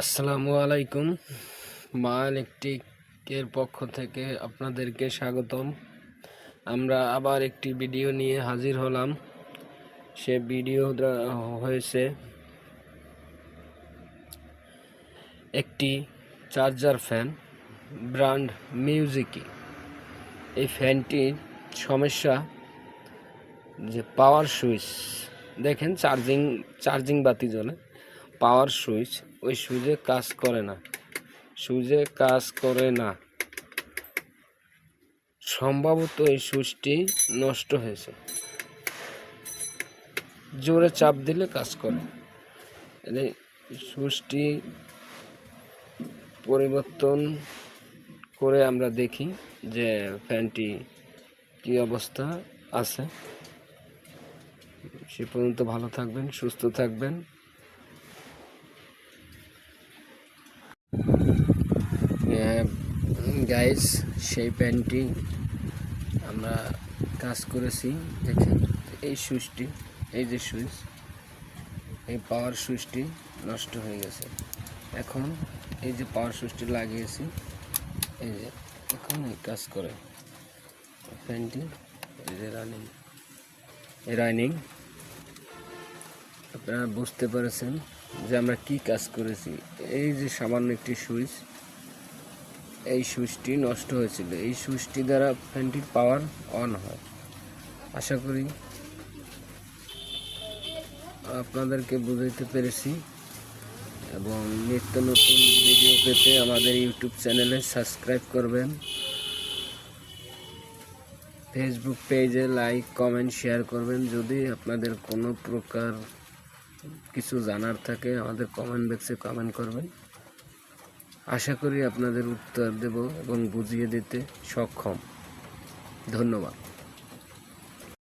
আসসালামু আলাইকুম। মা ইলেকট্রিকের পক্ষ থেকে আপনাদেরকে স্বাগতম। আমরা আবার একটি ভিডিও নিয়ে হাজির হলাম। সে ভিডিও হয়েছে একটি চার্জার ফ্যান, ব্র্যান্ড মিউজিকি। এই ফ্যানটির সমস্যা যে পাওয়ার সুইচ, দেখেন চার্জিং বাতি জ্বলে, পাওয়ার সুইচ ওই সুইচে কাজ করে না। সম্ভবত এই সুইচটি নষ্ট হয়েছে। জোরে চাপ দিলে কাজ করে। এই সুইচটি পরিবর্তন করে আমরা দেখি যে ফ্যানটি কি অবস্থা আছে। সে পর্যন্ত ভালো থাকবেন, সুস্থ থাকবেন। গাইস, সেই ফ্যানটি আমরা কাজ করেছি। দেখেন এই সুইচটি, এই যে সুইচ, এই পাওয়ার সুইচটি নষ্ট হয়ে গেছে। এখন এই যে পাওয়ার সুইচটি লাগিয়েছি, এই যে এখন কাজ করে ফ্যানটি। এই যে রানিং আপনারা বুঝতে পেরেছেন যে আমরা কি কাজ করেছি। এই যে সামান্য একটি সুইচ, এই সুইচটি নষ্ট হয়েছিল। এই সুইচটি দ্বারা ফ্যানটির পাওয়ার অন হয়। আশা করি আপনাদেরকে বুঝাইতে পেরেছি, এবং নিত্য নতুন ভিডিও পেতে আমাদের ইউটিউব চ্যানেলে সাবস্ক্রাইব করবেন। ফেসবুক পেজে লাইক, কমেন্ট, শেয়ার করবেন। যদি আপনাদের কোনো প্রকার কিছু জানার থাকে আমাদের কমেন্ট বক্সে কমেন্ট করবেন। আশা করি আপনাদের উত্তর দেব এবং বুঝিয়ে দিতে সক্ষম। ধন্যবাদ।